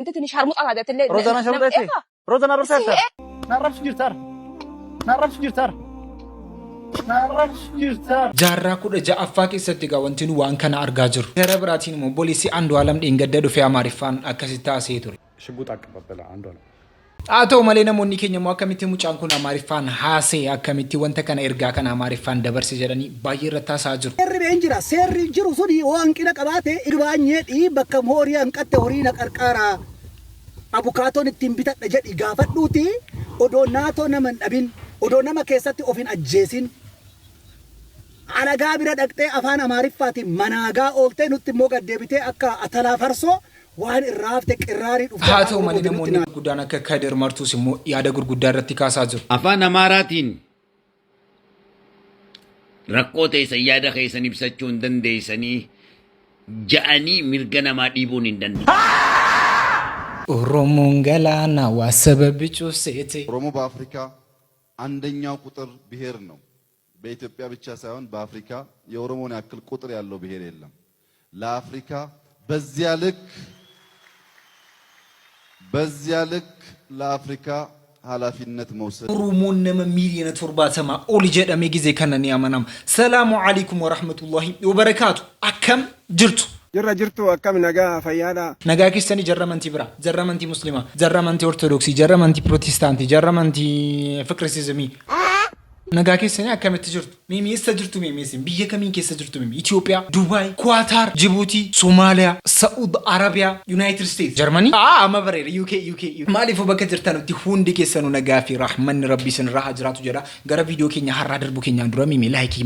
انت تني شرمط على هذا اللي روزانا شرمطتي روزانا رفساتها نعرفش جيرتار نعرفش جيرتار jaarraa kudha ja'affaa keessatti wanti nu waan kana argaa jirru gara biraatiin immoo booliisii Andu'aalam Dhingadda dhufee Amaariffaan akkasitti taasisee ture ሽጉጥ አቀባበለ አንዷለም haa ta'u malee namoonni keenya immoo akkamitti mucaan kun Amaariffaan haasee akkamitti wanta kana ergaa kana Amaariffaan dabarse jedhanii baay'ee irratti haasaa jiru seerri jiru suni waan qina qabaate irbaanyee bakka moorii hanqatte horii na qarqara abukaatoon ittiin bitadha jedhi gaafadhuuti odoo naatoo naman dhabin odoo nama keessatti ofin ajjeesin alagaa bira dhaqxee afaan Amaariffaatiin manaagaa ooltee nutti immoo gaddeebitee akka atalaa farsoo waan irraafte qirraarii dhufte haa ta'u malee namoonni guddaan akka Kadir Martuus immoo yaada gurguddaa irratti kaasaa jiru afaan Amaaraatiin rakkoo ta'e yaada keessan ibsachuu hin dandeessanii ja'anii mirga namaa dhiibuun hin danda'u ኦሮሞን ገላና ዋሰበብ ጩሴቴ ኦሮሞ በአፍሪካ አንደኛው ቁጥር ብሔር ነው በኢትዮጵያ ብቻ ሳይሆን በአፍሪካ የኦሮሞን ያክል ቁጥር ያለው ብሔር የለም ለአፍሪካ በዚያ ልክ ለአፍሪካ ኃላፊነት መውሰድ ኦሮሞን ነመ ሚሊዮን ተርባተማ ኦል ጀደሜ ጊዜ ከነን ያመናም ሰላሙ አለይኩም ወራህመቱላሂ ወበረካቱ አከም ጅርቱ jirtu akkam nagaa fayyaadha nagaa kistani jarramanti bira jarramanti muslima jarramanti ortodoksi jarramanti protestanti jarramanti fikrisizmi nagaa kistani akkamitti jirtu mimi issa jirtu mimi sim biyya kamiin keessa jirtu mimi Ethiopia Dubai Qatar Djibouti Somalia Saudi Arabia United States Germany ama bare UK maalifu bakka jirtanutti hundi keessanu nagaa fi rahman rabbi sin raha jiratu jira gara video keenya har'a darbu keenya dura mimi like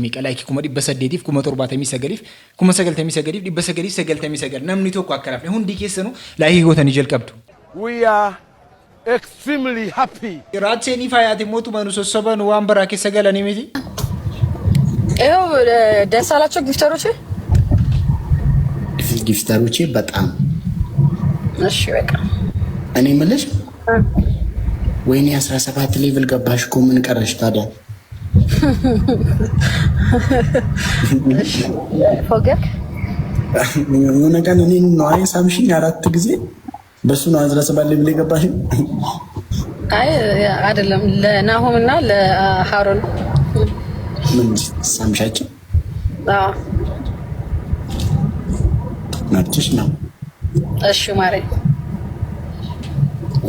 kuma 800 kuma 79 kuma 99 999 namni tokko akka lafne hundi keessanu like gootani jalqabdu we are extremely happy Raacheni faayati mootu manu sosoban waan baraa keessa galanii miti ይኸው ደስ አላቸው ጊፍተሮቼ በጣም እሺ በቃ እኔ ምልሽ ወይኔ 17 ሌቭል ገባሽ እኮ ምን ቀረሽ ታዲያ ፎገክ ምን ነገር እኔ ነው አይ ሳምሽኝ 4 ጊዜ በሱ ነው 17 ሌቭል ገባሽ አይ አይደለም ለናሆምና ለሃሮን ምን ሳምሻቸው አዎ ናትሽ ነው እሺ ማሬ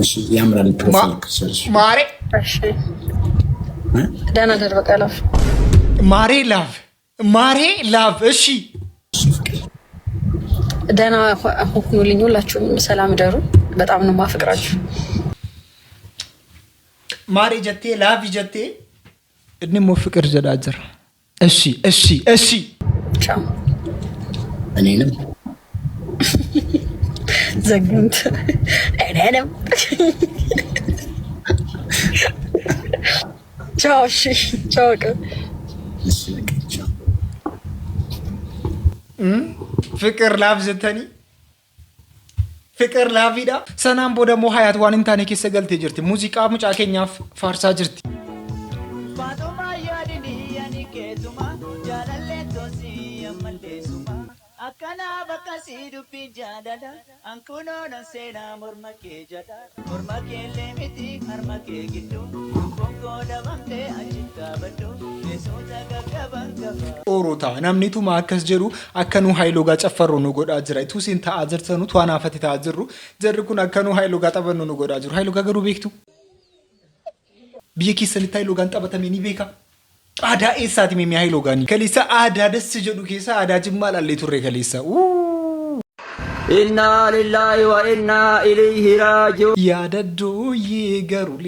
እሺ ያምራል ፕሮፋይል ከሰልሽ ማሬ እሺ ደህና ደር በቃ ላፍ ማሬ ላቭ እሺ ደህና ሁኑልኝ ሁላችሁም ሰላም ደሩ በጣም ነው ማፍቅራችሁ ማሬ ጀቴ ላቭ ጀቴ እድሞ ፍቅር ጀዳጀር እሺ ቻው እኔንም ዘግንት እኔንም ቻው ቻው ፍቅር ላቭ ዘተኒ ፍቅር ላቪዳ ሰናም ቦደ ሞሃያት ዋንንታኔ ከሰገልቴ ጅርቲ ሙዚቃ ሙጫ ኬኛፍ ፋርሳ ጅርቲ ባዶማ ያዲኒ ያኒ ኬቱማ ጃላሌ ቶሲ ያመሌሱማ አካና በቀሲ ዱፊ ጃዳዳ አንኩኖ ነሴና ሞርማኬ ጃዳ ሞርማኬ ለሚቲ አርማኬ ጊዱ ኮንኮ ደባምቴ አጅታ በዶ ሌሶታ ገገባን ገባ ኦሮታ ናምኒቱ ማከስ ጀሩ አከኑ ሃይሎ ጋ ጨፈሩ ነው ጎዳ ጅራይ ቱሲን ታአዘርተኑ ቷና ፈቲታ አዝሩ ዘርኩን አከኑ ሃይሎ ጋ ጠበኑ ነው ጎዳ ጅሩ ሃይሎ ጋ ገሩ ቤክቱ ቢየኪ ሰሊታ ሃይሎ ጋን ጠበተሜኒ ቤካ አዳ ኤሳቲ ሜሚ ሃይሎ ጋኒ ከሊሳ አዳ ደስ ጀዱ ኬሳ አዳ ጅማል አለ ቱሬ ከሊሳ ኢና ሊላሂ ወኢና ኢለይሂ ራጂዑን ያደዶ ይገሩሊ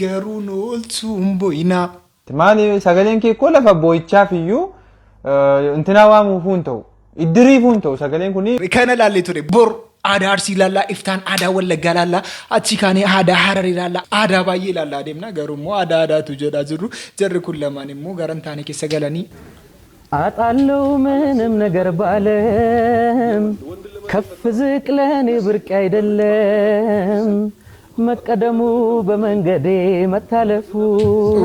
ገሩኖልቱም ቦይና maani sagaleen kee ko lafa boyichaa fiyyu intina waamu fuunta'u iddirii fuunta'u sagaleen kuni kana laalle ture bor aadaa arsii laallaa iftaan aadaa wallaggaa laallaa achi kaanee aadaa hararii laallaa aadaa baay'ee laallaa deemna garuu immoo aadaatu jedhaa jirru jarri kun lamaan immoo garantaanii keessa galanii አጣለው ምንም ነገር ባለም ከፍ ዝቅ ለኔ ብርቅ አይደለም መቀደሙ በመንገዴ መታለፉ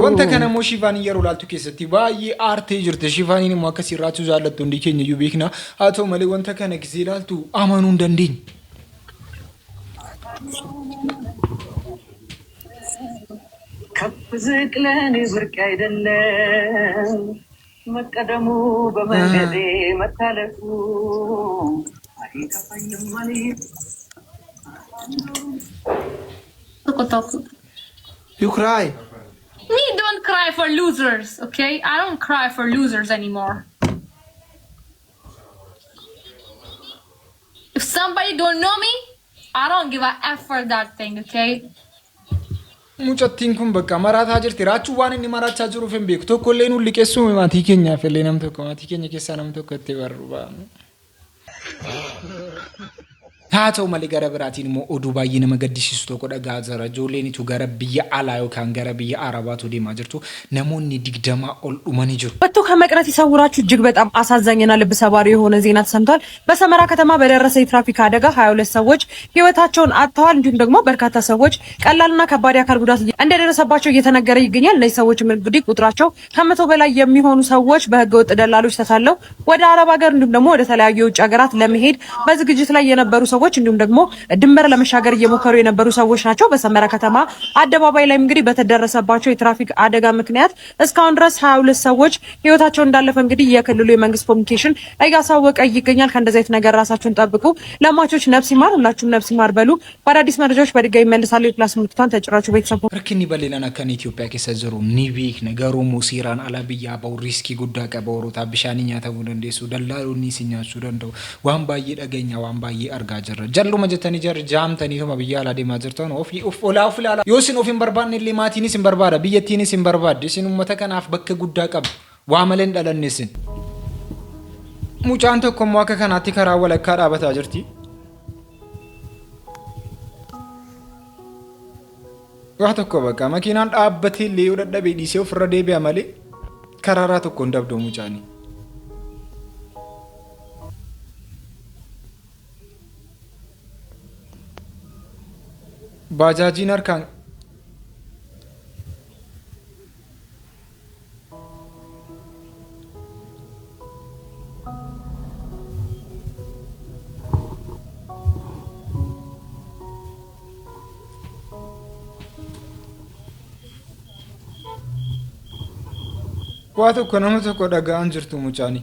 ወንተ ከነሞ ሺቫን ይሩላልቱ ከሰቲ ባይ አርቴ ጅርተ ሺቫኒን ማከሲ ራቹ ዛለቱ እንዲከኝ ዩቢክና አቶ መለ ወንተ ከነ ግዚላልቱ አማኑ እንደንዲኝ ከፍ ዝቅ ለኔ ብርቅ አይደለም መቀደሙ በመንገዴ መታለፉ አይከፋኝም ማለት You cry. Me don't cry for losers, okay? I don't cry for losers anymore. If somebody don't know me, I don't give a F for that thing, okay? Mucattiin kun bakka marataa jirti. Raachuu waan inni marachaa jiruuf hin beeku. Tokko illee nu liqeessuu maatii keenyaaf illee nam tokko maatii keenya keessaa nam tokko itti barbaadu. haa ta'u malee gara biraatiin immoo oduu baay'ee nama gaddisiisu tokko dhagaa jira. Ijoolleenitu gara biyya alaa yookaan gara biyya arabaatu deemaa jirtu. Namoonni 20 ol dhumanii jiru። ወጥቶ ከመቅረት ይሰውራችሁ። እጅግ በጣም አሳዛኝና ልብ ሰባሪ የሆነ ዜና ተሰምቷል። በሰመራ ከተማ በደረሰ የትራፊክ አደጋ 22 ሰዎች ህይወታቸውን አጥተዋል። እንዲሁም ደግሞ በርካታ ሰዎች ቀላልና ከባድ የአካል ጉዳት እንደደረሰባቸው እየተነገረ ይገኛል። እነዚህ ሰዎች እንግዲህ ቁጥራቸው ከ100 በላይ የሚሆኑ ሰዎች በህገወጥ ደላሎች ተታለው ወደ አረብ ሀገር እንዲሁም ደግሞ ወደ ተለያዩ የውጭ ሀገራት ለመሄድ በዝግጅት ላይ የነበሩ ሰዎች እንዲሁም ደግሞ ድንበር ለመሻገር እየሞከሩ የነበሩ ሰዎች ናቸው። በሰመራ ከተማ አደባባይ ላይ እንግዲህ በተደረሰባቸው የትራፊክ አደጋ ምክንያት እስካሁን ድረስ 22 ሰዎች ህይወታቸው እንዳለፈ እንግዲህ የክልሉ የመንግስት ኮሙኒኬሽን እያሳወቀ ይገኛል። ከእንደዚህ አይነት ነገር ራሳችሁን ጠብቁ። ለሟቾች ነፍስ ይማር፣ ሁላችሁም ነፍስ ይማር በሉ። በአዳዲስ መረጃዎች በድጋሚ ይመለሳሉ። የፕላስ ምልክቷን ተጭራችሁ ቤተሰብ ረክኒ በሌላና ከን ኢትዮጵያ ከሰዘሩ ኒቢክ ነገሩ ሙሲራን አላብያ ባው ሪስኪ ጉዳ ቀበሩታ ቢሻኒኛ ተቡን እንደሱ ደላሉኒ ሲኛሱ ደንደው ዋንባዬ ደገኛ ዋንባዬ አርጋ ጀረ ጀሉ መጀተኒ ጀር ጃምተኒ ሆማ ቢያላ ዴማ ጀርተን ኦፍ ኦላ ኦፍላላ ዮሲን ኦፊን በርባን ሊማቲኒ ሲን በርባዳ ቢየቲኒ ሲን በርባድ ሲን መተከናፍ በከ ጉዳ ቀብ ዋመለን ደለነስን ሙጫንተ ኮሞ ከከናቲ ከራወለ ካዳበታ ጀርቲ ዋቶ ኮ በቃ መኪናን ዳበቲ ሊውደደ ቢዲሲው ፍረዴ ቢያመለ ከራራቶ ኮ እንደብዶ ሙጫኒ ባጃጂን አርካን ዋቶ ኮ ነሙ ተኮ ዳጋ አንጅርቱ ሙጫኒ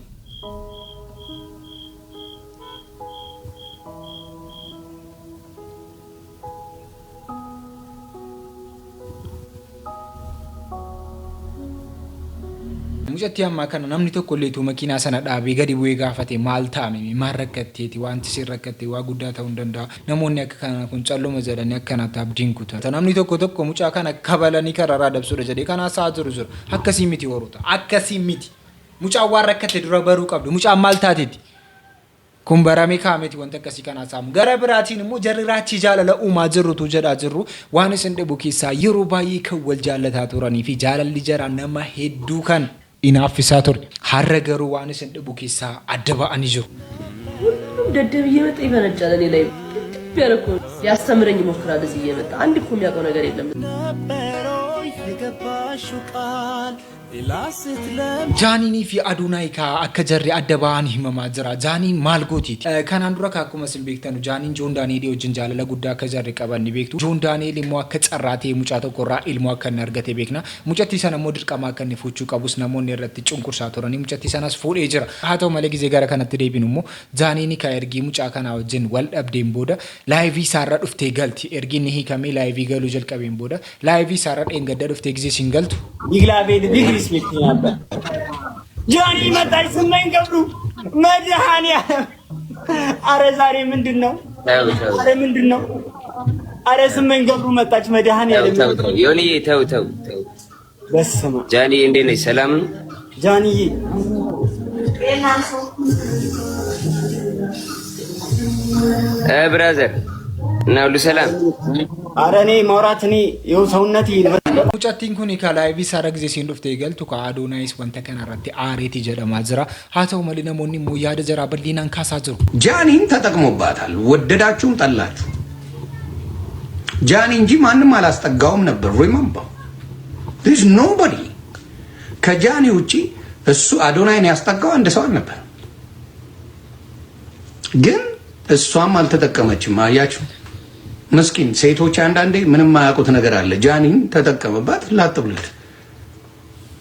ሙጨት ያማ ከነ namni tokko leetu makiina sana dhaabee gadi bu'ee gaafate maal taame maal rakkatteeti wanti si rakkatte waa guddaa ta'uu danda'a namoonni akka kana kun calluma jedhanii akkanatti abdiin kutan namni tokko mucaa kana kabalanii kararaa dabsuudha jedhee kana saa jiru akkasii miti waruuta akkasii miti mucaa waan rakkatte dura baruu qabdu mucaa maal taateeti kun baramee kaameti wanta akkasii kana saamu gara biraatiin immoo jarriraachi jaalala uumaa jirrutu jedhaa jirru waan isin dhibu keessaa yeroo baay'ee kan wal jaalataa turanii fi jaalalli jara nama hedduu kan inaaffisaa ture har'a garuu waan isin dhibu keessaa adda ba'anii jiru. ሁሉም ደደብ እየመጣ ይፈነጫል እኔ ላይ ቢያረኩ ያስተምረኝ ይሞክራል እዚህ እየመጣ አንድ እኮ የሚያውቀው ነገር የለም ነበረው የገባሹ ቃል jaaniinii fi aduunaayi ka akka jarri adda ba'anii himamaa jira. Jaaniin maal gootiiti? Kanaan dura akkuma isin beektan jaaniin Joon Daani'eel wajjin jaalala guddaa akka jarri qaban ni beektu. Joon Daani'eel immoo akka carraatee mucaa tokkorraa ilmoo akka inni argate beekna. Mucattii sana immoo dirqama akka inni fuudhuu qabus namoonni irratti cunqursaa turanii mucattii sanas fuudhee jira. Haa ta'u malee gizee gara kanatti deebinu immoo jaaniin ka ergii mucaa kanaa wajjin wal dhabdeen booda laayivii isaarra dhuftee galti. Ergii inni hiikamee laayivii galuu jalqabeen booda laayivii isaarra dheengadda dhuftee gizee siin galtu. ጃኒ መጣች ስመኝ ገብሩ መድኃኒዓለም አረ ዛሬ ምንድነው አረ ምንድነው አረ ስመኝ ገብሩ መጣች መድኃኒዓለም ዮኒ ተው በስመ ጃኒ እንዴት ነሽ ሰላም ነው ጃኒዬ ብራዘር እና ሁሉ ሰላም አረ እኔ ማውራትኔ ይኸው ሰውነቴ ሙጨቲን ኩኒ ከላይቪ ሳራ ጊዜ ሲን ዱፍቴ ገልቱ ከአዶናይስ ወንተ ከናራቲ አሬቲ ጀደማ ዝራ ሀተው መሊ ነሞኒ ሙያደ ጀራ በሊናን ካሳጅሩ ጃኒን ተጠቅሞባታል። ወደዳችሁም ጠላችሁ ጃኒ እንጂ ማንም አላስጠጋውም ነበር። ሪመምበር there's nobody ከጃኒ ውጪ እሱ አዶናይን ያስጠጋው አንድ ሰው ነበር። ግን እሷም አልተጠቀመችም። አያችሁ ምስኪን ሴቶች አንዳንዴ ምንም ማያውቁት ነገር አለ። ጃኒን ተጠቀመባት ላጥብለት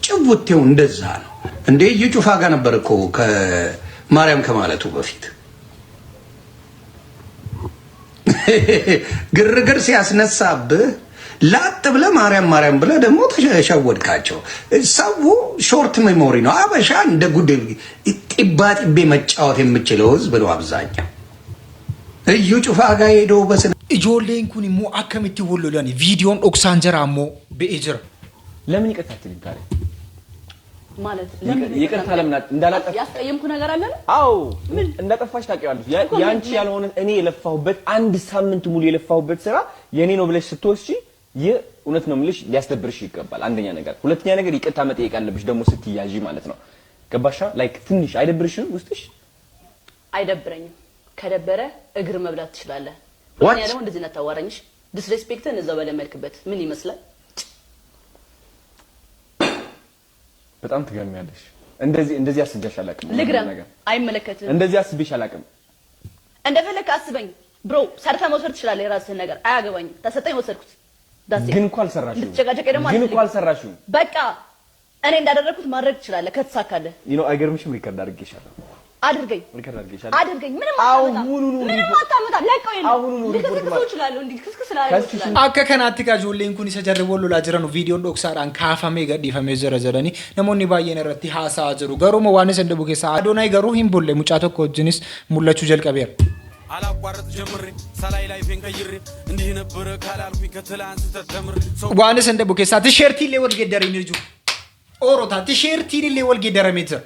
ጭውቴው እንደዛ ነው እንዴ? ይጩፋ ጋር ነበር እኮ ከማርያም ከማለቱ በፊት ግርግር ሲያስነሳብህ ላጥ ብለህ ማርያም ማርያም ብለህ ደግሞ ተሸወድካቸው። ሰው ሾርት ሜሞሪ ነው። አበሻ እንደ ጉድ ጢባጢቤ መጫወት የምችለው ህዝብ ነው አብዛኛው። እዩ ጩፋ ጋር ሄዶ በስነ ijoolleen kun immoo akkamitti wallolani viidiyoon dhoksaan jira ammoo be'ee jira. ለምን ይቀጣችልኝ ታዲያ? ማለት ይቅርታ ለምን እንዳላጠፋ ያስቀየምኩ ነገር አለ? አዎ እንዳጠፋሽ ታውቂዋለሽ። ያንቺ ያልሆነ እኔ የለፋሁበት አንድ ሳምንት ሙሉ የለፋሁበት ስራ የኔ ነው ብለሽ ስትወስጂ እውነት ነው የምልሽ ሊያስደብርሽ ይገባል። አንደኛ ነገር፣ ሁለተኛ ነገር ይቅርታ መጠየቅ አለብሽ ደግሞ ስትያዢ ማለት ነው። ገባሻ? ላይክ ትንሽ አይደብርሽም ውስጥሽ? አይደብረኝም። ከደበረ እግር መብላት ትችላለህ። ወኛ ደግሞ እንደዚህ ነው ታዋራኝሽ። ዲስሬስፔክትን እዛው በለመልክበት ምን ይመስላል? በጣም ትገርሚያለሽ። እንደዚህ አስቤሽ አላውቅም። ልግረም አይመለከትም። እንደዚህ አስቤሽ አላውቅም። እንደፈለክ አስበኝ ብሮ። ሰርተ መውሰድ ትችላለህ የራስህን ነገር። አያገባኝም። ተሰጠኝ ወሰድኩት። ግን እኮ አልሰራሽም። ልትጨቃጨቅ ደግሞ ግን እኮ አልሰራሽም። በቃ እኔ እንዳደረኩት ማድረግ ትችላለህ ከተሳካለህ። አይገርምሽም? ሪከርድ አድርጌሻለሁ። አድርገኝ ምንም አታመጣ ለቀው akka kanaatti ka ijoolleen kun isa jarri wallolaa jiran viidiyoon dhoksaadhaan kaafamee gadhiifamee jira jedhanii namoonni baay'een irratti haasa'aa jiru. Garuu waan isa dhabu keessaa Adoonaayi garuu hin bulle mucaa tokko wajjinis mul'achuu jalqabeera. አላቋረጥ ጀምሬ ሳላይ ላይፌን ቀይሬ እንዲህ ነበር ካላልኩኝ ከትላንት ተተምሬ waan isa dhabu keessaa tisheertiilee wal geeddaranii jiru. Oroota tisheertiilee wal geeddaramee jira.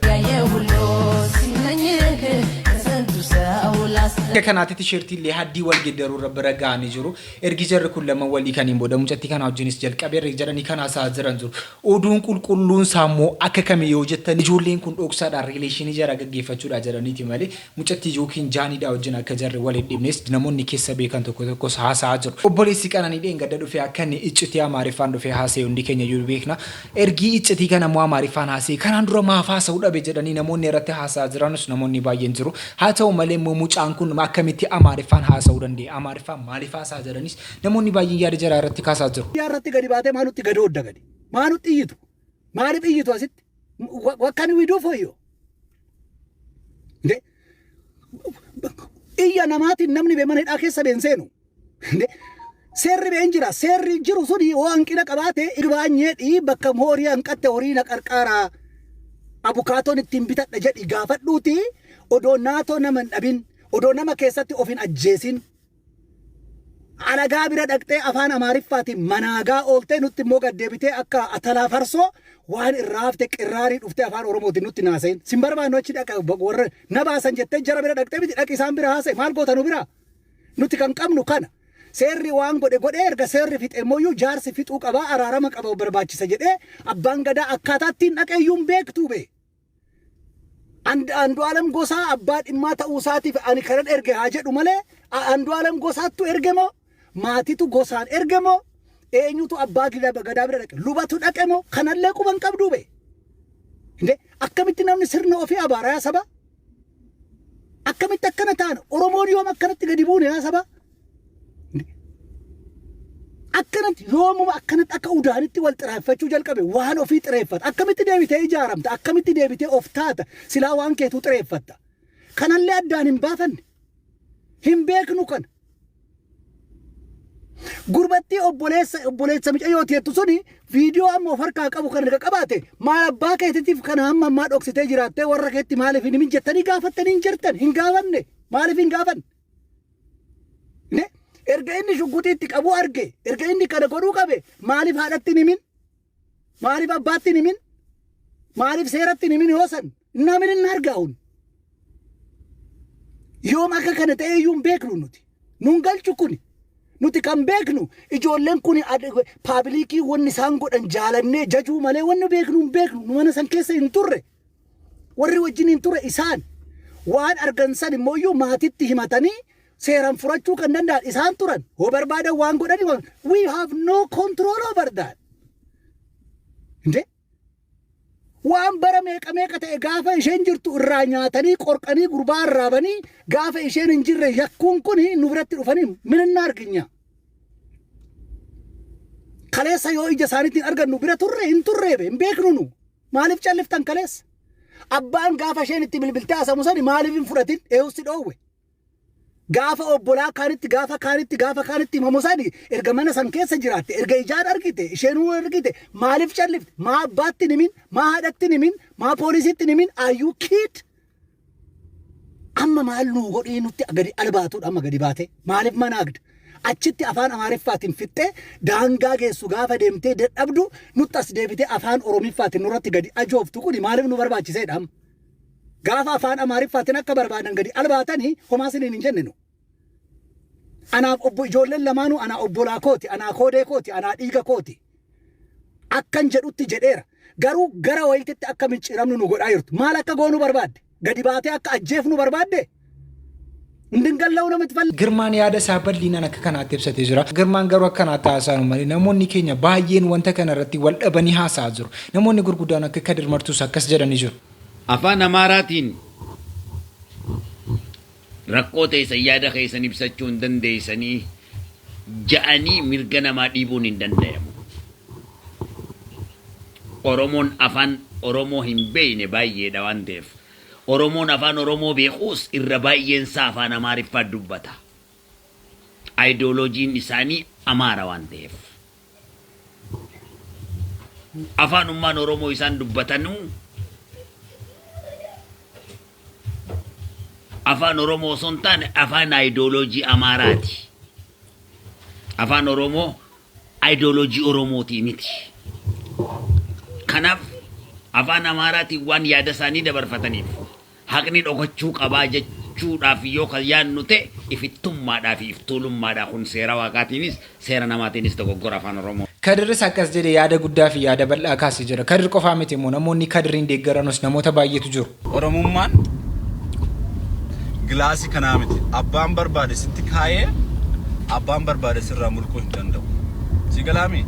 ከናቲ ቲሸርት ሊ ሀዲ ወል ገደሩ ረበረ ጋኒ ጅሩ ኤርጊ ጀር ኩለመ ወሊ ከኒም ቦደ ሙጨቲ ከና ጅንስ ጀልቀበ ኤርጊ ጀረኒ ከና ሳዝረን ጅሩ ኦዱን ቁልቁሉን ሳሞ አከከም የወጀተን ጆሌን ኩን ኦክሳ ዳ ሪሌሽን ጀራ ገገፈቹ ዳ ጀረኒ ቲመሊ ሙጨቲ ጆኪን ጃኒ ዳ ወጅና ከጀር ወል ዲምኔስ ነሞኒ ከሰበ ከንተ ኮተኮ ሳሳ ጅሩ ኦቦሌሲ ቀናኒ ዴን ገደዱ ፊ አከኒ እጭቲ አማሪፋን ዶ ፊ ሃሴ እንዲከኛ ዩቤክና ኤርጊ እጭቲ ከና ሞ አማሪፋን ሃሴ ከናንድሮ ማፋ ሰው ዳ በጀደኒ ነሞኒ ረተ ሃሳ ጅራኑስ ነሞኒ ባየን ጅሩ ሃተው መሌ ሙጫን kun akkamitti amaariffaan haasa'uu danda'e amaariffaan maaliif haasaa jedhanis namoonni baay'een yaada jara irratti kaasaa jiru. Yaarratti gadi baatee maalutti gadi hodda gadi maalutti iyyitu maaliif iyyitu asitti wakkan widuu fooyyoo iyya namaatiin namni beemana hidhaa keessa beenseenu seerri been jira seerri jiru suni oo hanqina qabaate irbaanyee bakka horii hanqatte horii na qarqaaraa abukaatoon ittiin bitadha jedhi gaafadhuuti odoo naatoo nama hin dhabin odoo nama keessatti ofin ajjeesin alagaa bira dhaqxee afaan amaariffaatiin manaagaa ooltee nutti immoo gaddeebitee akka atalaa farsoo waan irraafte qirraarii dhuftee afaan oromootiin nutti naaseen sin barbaannu achi dhaqa warra na baasan jettee jara bira dhaqxee miti dhaqi isaan bira haasa'e maal gootanu bira nuti kan qabnu kana seerri waan godhe erga seerri fixe immoo jaarsi fixuu qabaa araarama qaba barbaachisa jedhee abbaan gadaa akkaataattiin dhaqeeyyuun beektuu bee አንዱ ዓለም ጎሳ አባድ ኢማታ ኡሳቲፍ አኒ ከረን ኤርገ ሀጀዱ መለ አንዱ ዓለም ጎሳቱ ኤርገሞ ማቲቱ ጎሳን ኤርገሞ ኤኙቱ አባጊላ በገዳብረ ደቀ ሉባቱ ደቀሞ ከነለቁ መንቀብዱ በ እንዴ አከሚት namni sirna ofii abaara yaa saba akkamitti akkana ta'an oromoon yoom akkanatti gadi buune yaa saba akkanatti yoomuma akkanatti akka udaanitti wal xiraeffachuu jalqabe waan ofii xireeffata akkamitti deebitee ijaaramta akkamitti deebitee of taata silaa waan keetu xireeffatta kanallee addaan hin baafanne hin beeknu kana gurbatti obboleessa micayyoo teettu suni viidiyoo amma of harkaa qabu kan erga qabaate maal abbaa keetiitiif kana hamma ammaa dhoksitee jiraattee warra keetti maaliif hin himin jettanii gaafattanii hin jirtan hin gaafanne maaliif hin gaafanne erga inni shugguutiitti qabu arge erga inni kana godhuu qabe maaliif haadhatti himin maaliif abbaatti himin maaliif seeratti himin yoosan namin hin argaa'un yoom akka kana ta'e iyyuu beeknu nuti nun galchu kuni nuti kan beeknu ijoolleen kun paabilikii wanni isaan godhan jaalannee jajuu malee wanni beeknu hin beeknu nu mana san keessa hin turre warri wajjin hin turre isaan waan argansan immoo iyyuu maatitti himatanii seeran furachuu kan danda'an isaan turan hoo barbaadan waan godhani we have no control over that inde waan bara meeqa ta'e gaafa isheen jirtu irraa nyaatanii qorqanii gurbaa arraabanii gaafa isheen hin jirre yakkuun kun nu biratti dhufanii minna arginya kaleessa yoo ija isaaniitiin argannu bira turre hin turreebe hin beeknu nu maaliif calliftan kaleessa abbaan gaafa isheen itti bilbiltee haasamu sani maaliif hin fudhatin eewusi dhoowwe gaafa obbolaa gaafa kaanitti himamu sani erga mana san keessa jiraatte erga ijaan argite isheenuu argite maaliif callifte maa abbaatti nimin maa haadhatti nimin maa poolisiitti nimin ayyuu kiid amma maal nu godhii nutti gadi albaatuudha amma gadi baate maaliif manaagda achitti afaan amaariffaatiin fixxee daangaa geessu gaafa deemtee dadhabdu nutti as deebitee afaan oromiffaatiin nurratti gadi ajooftu kuni maaliif nu barbaachiseedha gaafa afaan amaariffaatiin akka barbaadan gadi albaatanii homaa siniin hin jenne nu anaaf obbo ijoolleen lamaanuu anaa obbolaa kooti anaa koodee kooti anaa dhiiga kooti akkan jedhutti jedheera garuu gara wayititti akka micciiramnu nu godhaa jirtu maal akka goonu barbaadde gadi baatee akka ajjeefnu barbaadde ndingallaw namatti fal Girmaan yaada isaa bal'inaan akka kanaatti ibsatee jira. Girmaan garuu akkanaatti haasa'an malee namoonni keenya baay'een wanta kana irratti wal dhabanii haasa'aa jiru. Namoonni gurguddaan akka Kadir Martuus akkas jedhanii jiru. Afaan Amaaraatiin rakkoo teessan yaada keessan ibsachuu hin dandeessanii ja'anii mirga namaa dhiibuun hin danda'amu. Oromoon afaan Oromoo hin beekne baay'eedha waan ta'eef. Oromoon afaan Oromoo beekuus irra baay'een isaa afaan Amaariffaa dubbata. Ideoloojiin isaanii Amaara waan ta'eef. Afaanummaan Oromoo isaan dubbatanuu afaan Oromoo osoo hin taane afaan ideoloojii Amaaraati. Afaan Oromoo ideoloojii Oromootii miti. Kanaaf afaan Amaaraatiin waan yaada isaanii dabarfataniif haqni dhokachuu qabaa jechuudhaaf yoo kan yaadnu ta'e ifittummaadhaa fi iftuulummaadhaa kun seera waaqaatiinis seera namaatiinis dogoggora afaan Oromoo. Kadirris akkas jedhee yaada guddaa fi yaada bal'aa kaasee jira. Kadir qofaa miti immoo namoonni Kadiriin deeggaranus namoota baay'eetu jiru. Oromummaan gilaasii kanaa miti. Abbaan barbaade sitti kaayee abbaan barbaade sirraa mulquu hin danda'u. Si galaami?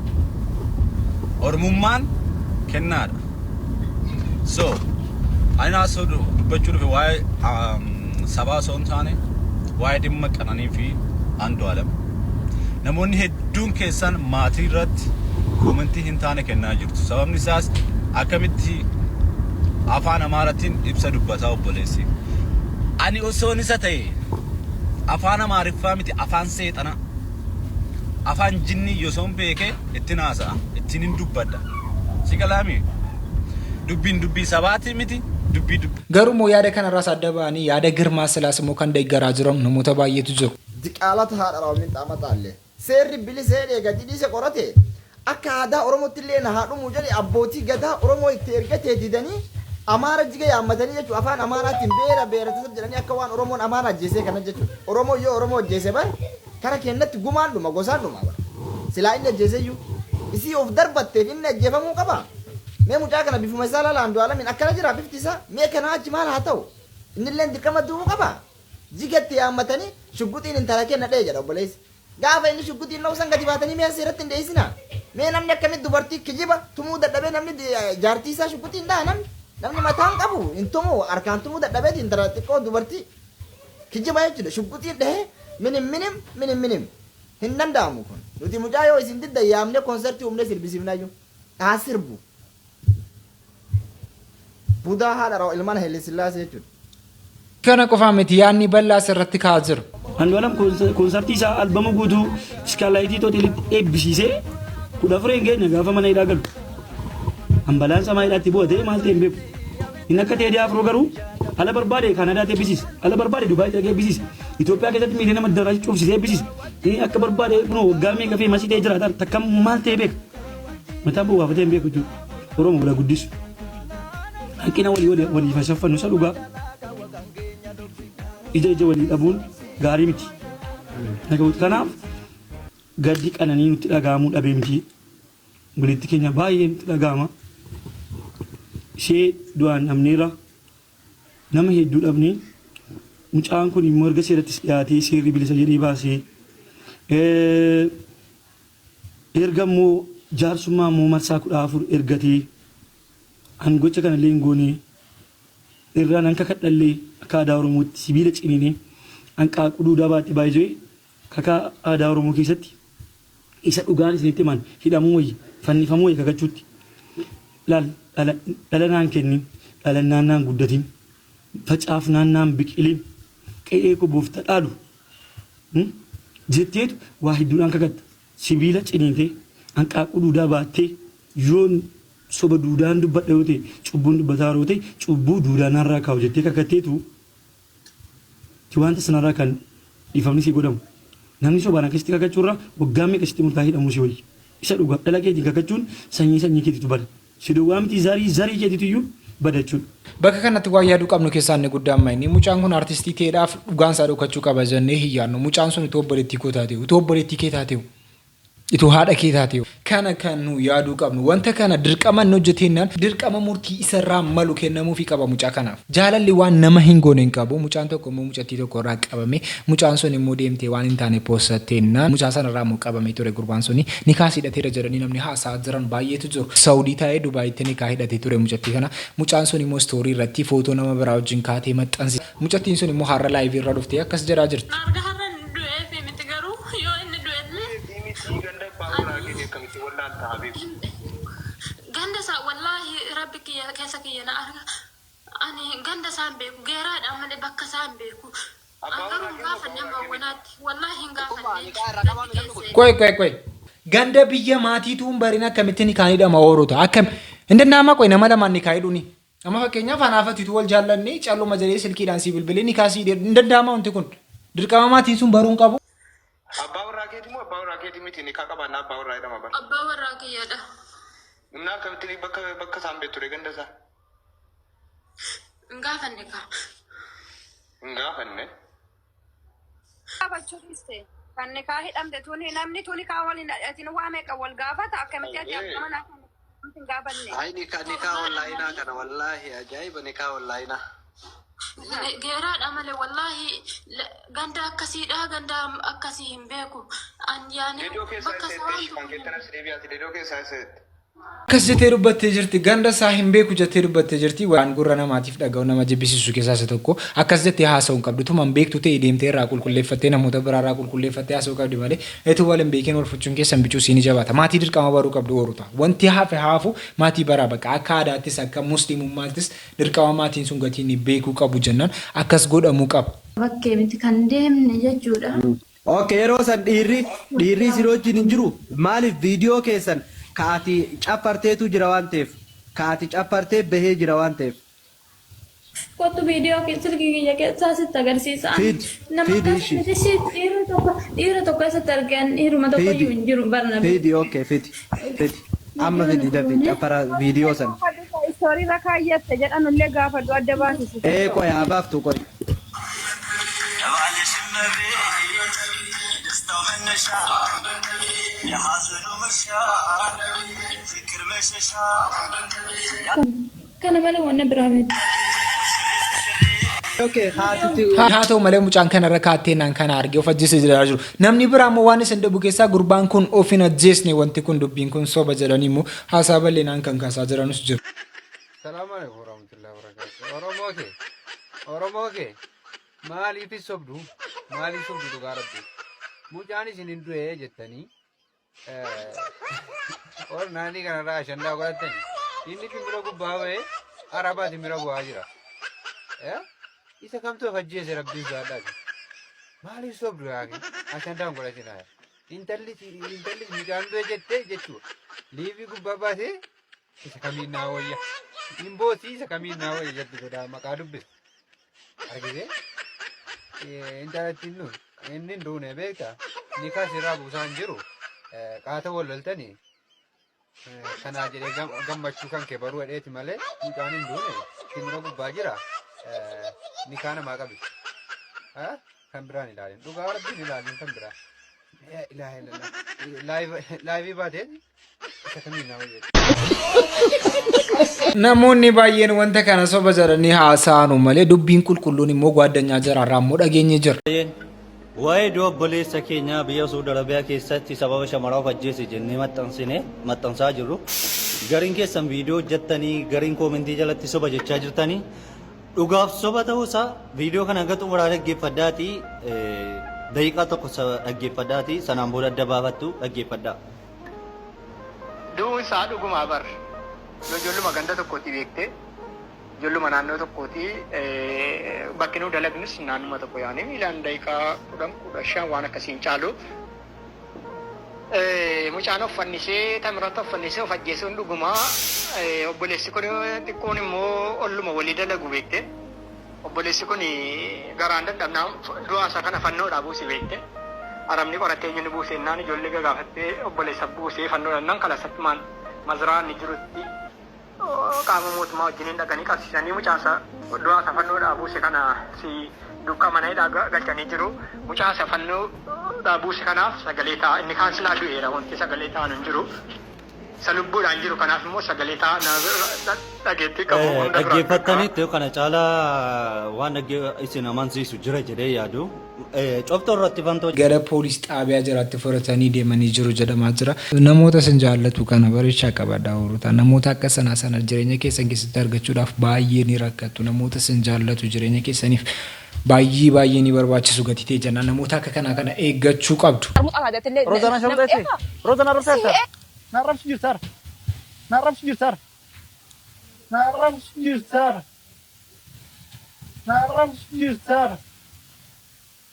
Oromummaan kennaadha. So, ani naasoo dubbachuu dhufe waa'ee sabaa osoo hin taane waa'ee dhimma Qananii fi Andu'aalam. Namoonni hedduun keessan maatii irratti komentii hin taane kennaa jirtu. Sababni isaas akkamitti afaan Amaaraatiin ibsa dubbataa obboleessi. Ani osoo isa ta'e afaan Amaariffaa miti afaan seexana. Afaan jinnii yosoon beekee ittiin haasa'a ittiin hin dubbadha. Si galaami? Dubbii sabaati miti dubbii. Garuu moo yaada kanarraas adda ba'anii yaada Girmaa Silaas immoo kan deeggaraa jiran namoota baay'eetu jiru. Diqaalata haadha raawwin xaamaxaallee seerri bilisee dheega didhiise qorate akka aadaa Oromootti illee na haadhumu jedhe abbootii gadaa Oromoo itti ergatee didanii Amaara jiga yaammatanii jechuudha afaan Amaaraatiin beera tasab jedhanii akka waan Oromoon Amaara ajjeesee kana jechuudha. Oromoo yoo Oromoo ajjeese bar kara kennatti gumaan dhuma gosaan dhuma bara. Silaa inni ajjeeseyyuu isii of darbatteef inni ajjeefamuu qaba. Mee mucaa kana bifuma isaa laala Andu'aalamin akkana jira bifti isaa mee kana achi maal haa ta'u inni illee dirqama du'uu qaba. Jigatti yaammatanii shugguxiin intala kenna dhee jedha obboleessi. Gaafa inni shugguxiin na'u san gadi baatanii mee asirratti hin dheessina. Mee namni akkamitti dubartii kijiba tumuu dadhabee namni jaartii isaa shugguxiin dhaa namni mataan qabu hin tumu harkaan tumuu dadhabeeti intala xiqqoo dubartii kijiba jechuudha shugguxiin dhahee minim hin danda'amu kun nuti mucaa yoo isin didda yaamne konsertii humne sirbisiifnayyuu haa sirbu. Budaa haadha raawwa ilmaan Haile Sillaasee jechuudha. Kana qofaa miti yaadni bal'aa asirratti kaa'aa jiru. Andu'aalam konsertii isaa albama guutuu iskaalayitii hoteelitti eebbisiisee 14 keenya gaafa mana hidhaa galu. Ambalaan samaa hidhaatti bu'atee maal ta'e hin beeku. Inni akka Teedii Afroo garuu ala barbaade Kaanaadaatti eebbisiisa. Ala barbaade Dubaayii dhaqee eebbisiisa. Itoophiyaa keessatti miidhee nama daraachi cuufsisee eebbisiisa. Inni akka barbaade kunoo waggaa meeqa fi masii ta'ee jiraata takka maal ta'e beeka. Mataan bu'u waafatee hin beeku jechuudha. Oromoo bira guddisu. Hanqina walii fashaffanu isa dhugaa. Ija walii dhabuun gaarii miti. Kanaaf gaddi Qananii nutti dhaga'amuu dhabee miti. Walitti keenya baay'ee nutti dhaga'ama. Ishee du'aan dhabneera. Nama hedduu dhabnee. Mucaan kun immoo erga seerattis dhiyaatee seerri bilisa jedhee baasee. Erga immoo jaarsummaa immoo marsaa 14 ergatee. An gocha kana illee hin goone irraan an kakadhallee akka aadaa Oromootti sibiila ciniinee an qaaquu duudaa baatti baay'ee kakaa aadaa Oromoo keessatti isa dhugaan isinitti himan hidhamuu wayya fannifamuu wayya kakachuutti laal dhalanaan kennin dhalannaan guddatin facaafnaan biqilin qe'ee qubuuf tadhaalu jetteetu waa hedduudhaan kakatta sibiila ciniintee hanqaaquu duudaa baattee yoon soba duudaan dubbadha yoo ta'e cubbuun dubbataa yoo ta'e cubbuu duudaan irraa kaa'u jettee kakatteetu wanta sanarraa kan dhiifamni si godhamu namni sobaan akkasitti kakachuurraa waggaa meeqa sitti murtaa'ee hidhamuu si wayyi isa dhugaa dhala keetiin kakachuun sanyii keetiitu bada si duwwaa miti zarii keetiitu iyyuu badachuudha. Bakka kanatti waa yaaduu qabnu keessaa inni guddaan maayini mucaan kun artistii ta'eedhaaf dhugaan isaa dhokachuu qaba jennee hin yaadnu mucaan sun itoo obboleettii koo taateewu itoo obboleettii kee taateewu itoo haadha kee taateewu kana kan nu yaaduu qabnu wanta kana dirqama nu hojjeteenaan dirqama murtii isarraa malu kennamuufii qaba mucaa kanaaf jaalalli waan nama hin goone hin qabu mucaan tokko immoo mucattii tokko irraa qabame mucaan sun immoo deemtee waan hin taane poosatteennaan mucaa sanarraa immoo qabamee ture gurbaan suni nikaa hidhateera jedhanii namni haasaa jiran baay'eetu jiru saawudii taa'ee dubaayitti nikaa hidhatee ture mucattii kana mucaan sun immoo istoorii irratti footoo nama biraa wajjin kaatee maxxansi mucattiin sun immoo har'a laayivii irra dhuftee akkas jedhaa jirti. Ganda sa wallahi rabbi kiyya keessa kiyya na arga ani ganda saan beeku geeraadha malee bakka saan beeku garuu gaafa nama wanaatti wallahi hin gaafanne koy ganda biyya maatiituun barina akkamittiin kaan hidhama oorota akkam indannaamaa qoy nama lamaan ni kaayidhuuni amma fakkeenyaaf anaafatiitu wal jaallannee calluma jedhee silkiidhaan si bilbilee ni kaasii indandaamaa wanti kun dirqama maatiin sun baruun qabu. Abbaa warraa keetii moo abbaa warraa keetii miti ni qaqqabannaa abbaa warraa jedhama bara. Abbaa warraa kiyyaadha. Namni akkamitti bakka isaan beektu ganda isaa? Hin gaafanne kaa. Hin gaafanne? Gaafachuunis ta'e kan nikaa hidhamte tuni namni tuni kaa waliin dhadhatin waa meeqa wal gaafata akkamitti ati akkama naa hin gaafanne. Ay nikaa wallaayinaa kana wallaahi ajaa'iba nikaa wallaayinaa. Geeraadha malee wallahi ganda akkasiidha ganda akkasii hin beeku an yaani bakka akkas jettee dubbattee jirti ganda isaa hin beeku jettee dubbattee jirti waan gurra namaatiif dhaga'u nama jibbisiisu keessaa isa tokko akkas jettee haasa'uu hin qabdu tuman beektu ta'e deemtee irraa qulqulleeffattee namoota biraa irraa qulqulleeffattee haasa'uu qabdi malee etu wal hin beekeen walfuchuun keessan bicuu siin jabaata maatii dirqama baruu qabdu oorota wanti hafe haafu maatii baraa bakka akka aadaattis akka musliimummaattis dirqama maatiin sun gatiin beekuu qabu jennaan akkas godhamuu qaba. Bakkee miti kan deemne jechuudha. Okay yeroo san dhiirri si wajjin hin jiru maaliif viidiyoo keessan kaati capparteetu jira waan ta'eef kaati cappartee bahee jira waan ta'eef. Kottu viidiyoo silkii kiyya keessaa sitti agarsiisa. Nama akkasii dhiira tokko keessatti argan dhiiruma tokko iyyuu hin jiru barna. Fidi okay fidi amma fidi dafi cappara viidiyoo san. Istoorii irra kaayyatte jedhanullee gaafadhu adda baasisu. Qoy habaaftu qoy. Kana malee wanna biraa miti. haa ta'u malee mucaan kanarra kaattee naan kana argee of ajjeesee jira jiru namni biraa immoo waan isin dhabu keessaa gurbaan kun of hin ajjeesne wanti kun dubbiin kun soba jedhanii immoo haasaa bal'ee naan kan kaasaa jiranus jiru. Salaamu alaikum warahmatullahi wabarakatuh. Oromoo kee maaliif sobdu dhugaa rabbi mucaan isin hin du'e jettanii ol naanii kanarraa ashandaa godhattanii inni simbira gubbaa ba'ee arabaa simbira bu'aa jira. Isa kamtu of ajjeese rabbiin jaadhaati. Maaliif sobdu yaaki ashandaan godhatina intalli mucaan du'e jettee jechuudha. Liivii gubbaa baasee isa kamiin naa wayya. Imboosii isa kamiin naa wayya jettu godhaa maqaa dubbisa. Argitee intalattiin nuun inni hin duune beektaa nikaa sirraa buusaan jiru qaata wal loltanii kanaa jedhee gammachuu kan kee baruu dheeti malee mucaan hin duune simbira gubbaa jira nikaa namaa qabi kan biraan ilaalin dhugaa rabbiin ilaalin kan biraa laayivii baatee isa kamiin naa wayya. Namoonni baay'een wanta kana soba jedhanii haasa'anu malee dubbiin qulqulluun immoo gwaaddanyaa jiraarraa immoo dhageenye jira. Waa'ee obboleessa keenyaa biyya Saudi Arabiyaa keessatti sababa shamaraaf ajjeese jennee maxxansaa jirru. Gariin keessan viidiyoo hojjettanii gariin koomentii jalatti soba jechaa jirtanii dhugaaf soba ta'uusaa viidiyoo kana hanga xumuraa dhaggeeffadhaatii daqiiqaa tokko dhaggeeffadhaati sanaan booda adda baafattu dhaggeeffadhaa. Du'uun isaa dhugumaa bar. Ijoolluma ganda tokkooti beektee. Ijoolluma naannoo tokkooti bakki nu dalagnis naannuma tokko yaa'anii miilaan daqiiqaa 10-15 waan akkasiin caalu. Mucaan uffannisee tamirata uffannisee of ajjeesuun dhugumaa obboleessi kun xiqqoon immoo olluma walii dalagu beekte. Obboleessi kun garaan dadhabnaa du'a isaa kana fannoodhaa buuse beekte. Aramni qorattee eenyuun buuse innaan ijoollee gagaafattee obboleessa buusee fannoodhaan nan kalasatti maziraan ni jirutti qaama mootummaa wajjiniin dhaqanii qabsiisanii mucaan isaa du'a isaa fannoodhaa buuse kana si dukka mana hidhaa galchanii jiru. Mucaan isaa fannoodhaa buuse kanaaf sagalee ta'a inni kaan silaa du'eera wanti sagalee ta'an hin jiru. Isa lubbuudhaan jiru kanaaf immoo sagalee ta'a dhageettii qabu hunda biraa. Dhaggeeffattanitti kana caalaa waan isin amansiisu jira jedhee yaadu. Coftuu irratti fantoo gara poolis xaabiyaa jiraatti fudhatanii deemanii jiru jedhamaa jira. Namoota sin jaallatu kana bareechaa qabadhaa horuta. Namoota akka sana jireenya keessan keessatti argachuudhaaf baay'ee ni rakkatu. Namoota sin jaallatu jireenya keessaniif baay'ee ni barbaachisu gatitee jenna. Namoota akka kana eeggachuu qabdu. Roozana shamteetti. Roozana rafeetta. Narrabsi jirtar. Narrabsi jirtar. Narrabsi jirtar. Narrabsi jirtar.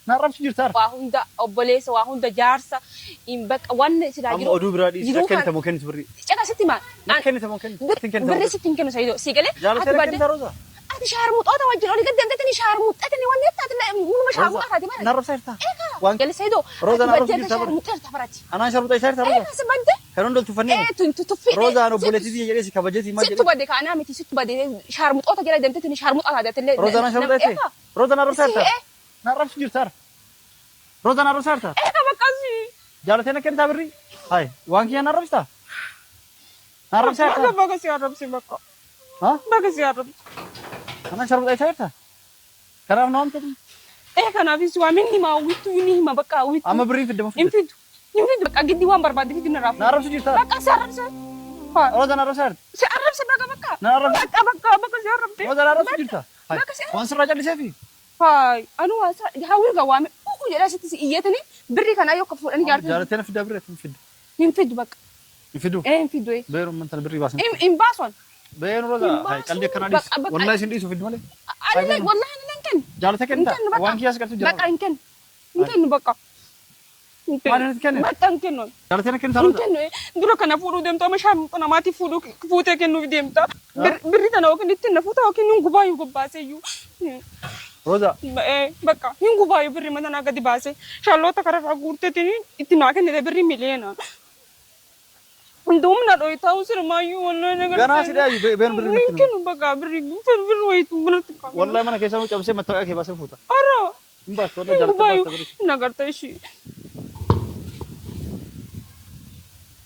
Narrabsi jirtar. Waa hunda obboleessa waa hunda jaarsa in bakka wanni silaa jiru. Amma oduu biraa dhiisa kennitamu kennitu birrii. Caqasitti maal? Kennitamu kennitu. Birrii sitti hin kennu sayyidoo. Si galee? Jaalatee kennita Rooza. Ati shaarmuxoota wajjin olii gadi deemtanii shaarmuxatanii wanni taatille numa shaarmuxaati malee. Narrabsa jirta. Waan galee sayyidoo. Rooza narrabsa jirta. Shaarmuxata farati. Anaan shaarmuxa isaa jirta Rooza. Eegas badde. Kan hundi tuffanni. Tuffi. Rooza an obboleettii jedhee si kabajeeti maal jedhu. Sittu badde kaanaa miti sittu badde shaarmuxoota jala deemtanii shaarmuxaata deemtille. Rooza anaan shaarmuxa jirti. Rooza narrabsa jirta. Narrabsi jirtar. Rooza narrabsa jirta. Eega baqqasi. Jaalatee na kennitaa birrii. Hai waan kiyya narrabsita. Narrabsa jirta. Bakka si arrabsi bakka. Ha? Bakka si arrabsi. Anaan shaarmuxa isaa jirta. Kanaaf na waamtatu. Kanaafis waa minni maa wittu ni hima bakka wittu. Amma birrii fidde ma fidde. Infidu. Infidu bakka giddi waan barbaadde fiddi na raafu. Narrabsi jirta. Bakka si arrabsa. Rooza narrabsa jirta. Si arrabsa bakka. Narrabsa. Bakka si arrabde. Rooza narrabsi jirta. Hai waan sirraa callisee fi. Hai anu waasa hawwi ga waame uku jedha sitti iyyatani birri kana yoo ka fuudhani jaartu. Jaalatee na fidda birrii fidde. Infidu bakka. Infidu. Infidu. Beeru mantan birrii baasan. In baason. Beeru Rooza. Hai qalbii akkana dhiis. Wallahi isin dhiisu fiddu malee. Ani wallahi nan ken. Jaalatee kennita. Waan kiyyaas galtu jira. Bakka in ken. In ken bakka. Maal hin kennu? Bakka in kennu. Jaalatee na kennita In Rooza. kennu. Dura kana fuudhuu deemta ama shaarmuxa namaatiif fuutee kennuuf deemta. Birri tana yookiin ittiin na fuuta yookiin hin gubaayu gobbaaseeyyuu. Rooza. Bakka hin gubaayu birri matanaa gadi baase. Shaalloota kararraa guurteetiin itti naa kennite birri miliyoona. Hundumna dhoytaa sirmaayyuu wallahi nagar. Ganaa sidaayu been birri hin kennu bakka birri wayitu bunatti qaba. Wallahi mana keessaa nu cabsee mattaqaa kee baasee fuuta. Ara. Baas wallahi jaalatee baas. Nagarta ishii.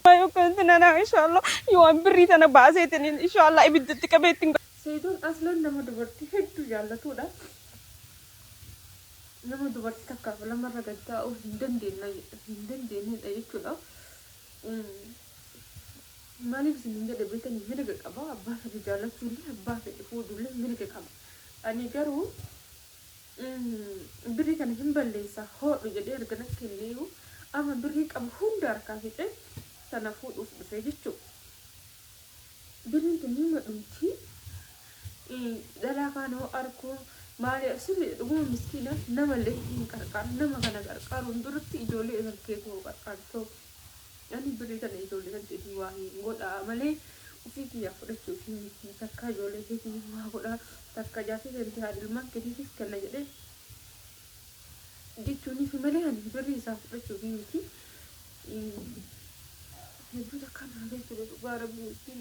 Ayo kanti nana inshallah yoo an birrii tana baaseetiin inshallah ibiddatti qabeettiin. Seedoon aslan nama dubartii hedduu jaallatudha. Nama dubartii takkaaf lamarra gad taa'uu hin dandeenyedha jechuudha. Maaliif isin jedhe beekanii mirga qaba abbaa fedhe jaallachuullee abbaa fedhe fuudhullee mirga qaba. Ani garuu birrii kana hin balleessa hodhu jedhee erga natti kenneeyu amma birrii qabu hunda harkaa fixee sana fuudhuuf dhufee jechuudha. Birriin kun nima dhumtii dhalaa faana hoo arkuu maali asirri dhuguma miskiina namallee hin qarqaaru nama kana qarqaaruun duratti ijoollee isaan keessoo qarqaartoo. Ani birrii kana ijoollee kan jedhu waa hin godhaa malee ofii kiyyaa fudhachuuf hin miti takka ijoollee keetii waa godhaa takka jaartii seentee haadhilmaan keetiifis kenna jedhee jechuuniif malee ani birrii isaa fudhachuuf hin miti. Hedduu takka naa jechuudha dhugaa rabbii ittiin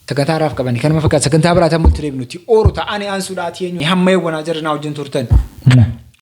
Sagantaaraaf qabani kanuma fakkaata sagantaa biraatiin mul'atu deebinuti ooru ta'anii aansuudhaati eenyu hamma eewwanaa jirra naa wajjin turtan.